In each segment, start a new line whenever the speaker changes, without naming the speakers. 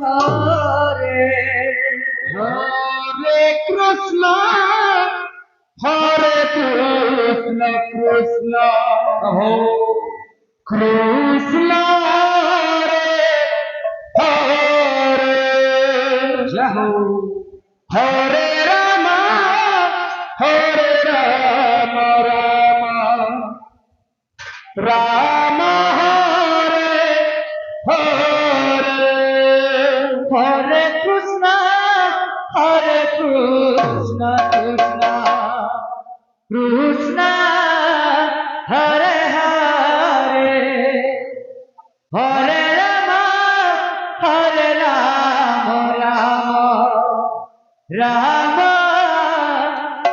হরে
হরে কৃষ্ণ হরে কৃষ্ণ কৃষ্ণ কৃষ্ণ হরে হরে রাম রাম রাম হরে হরে
হরে কৃষ্ণ কৃষ্ণ কৃষ্ণ হরে হরে হরে রাম রাম রাম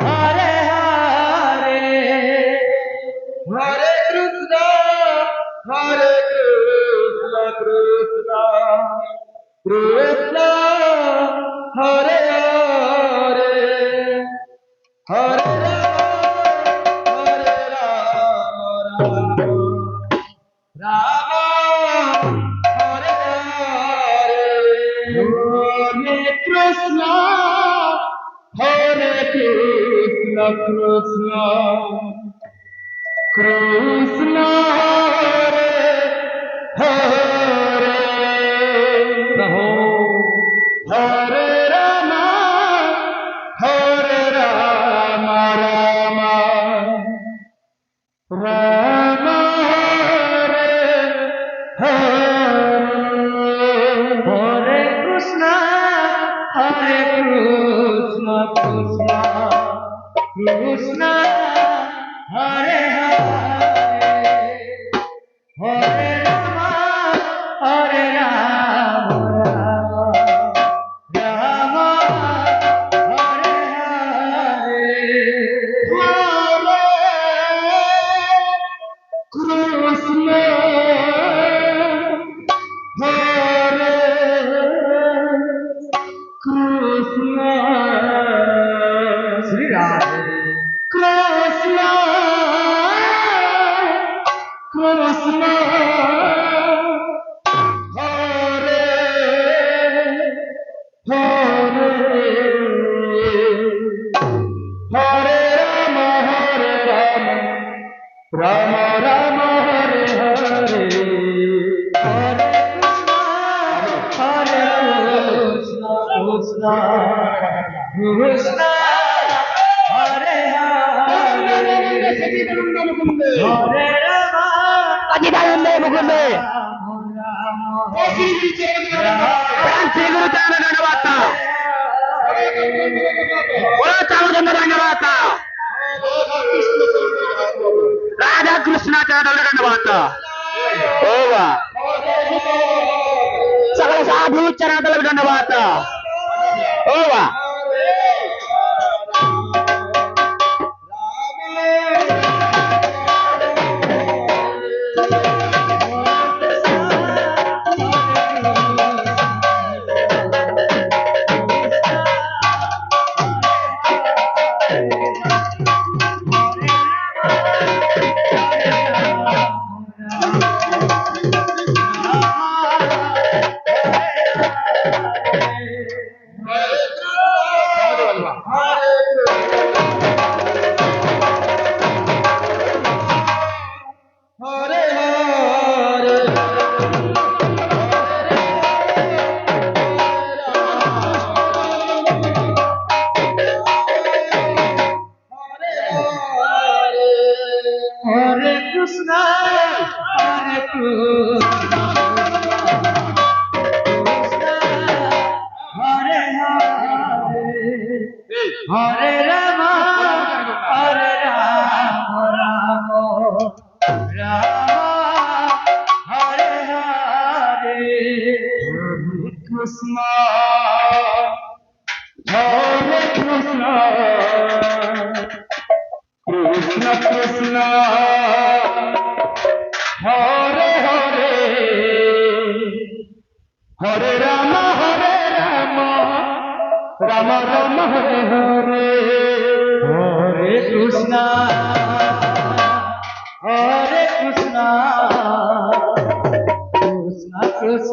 হরে হরে
হরে কৃষ্ণ কৃষ্ণ কৃষ্ণ হরে হরে হরে রাম রাম হরে হরে হরে কৃষ্ণ কৃষ্ণ কৃষ্ণ হরে হরে হরে রাম রাম রাম হরে হরে
হরে কৃষ্ণ কৃষ্ণ কৃষ্ণ হরে হরে হরে রাম রাম হরে হরে
কৃষ্ণ হরে Krishna
Shri Radhe
Krishna Krishna Hare Hare Hare Ram Ram Ram Hare Hare
Hare Krishna Krishna Krishna Hare Hare Hare Ram
సచిదానందే ముకుందే ధన్యవాద ధన్యవాద Radha Krishna ధన్యవాద ova సకల సాధు చరణాలకు ధన్యవాద ova
হরে কৃষ্ণ হরে হরে হরে রাম রাম হরে হরে
কৃষ্ণ হরে কৃষ্ণ কৃষ্ণ কৃষ্ণ হরে হরে হরে রাম রাম রাম হরে হরে
হরে কৃষ্ণ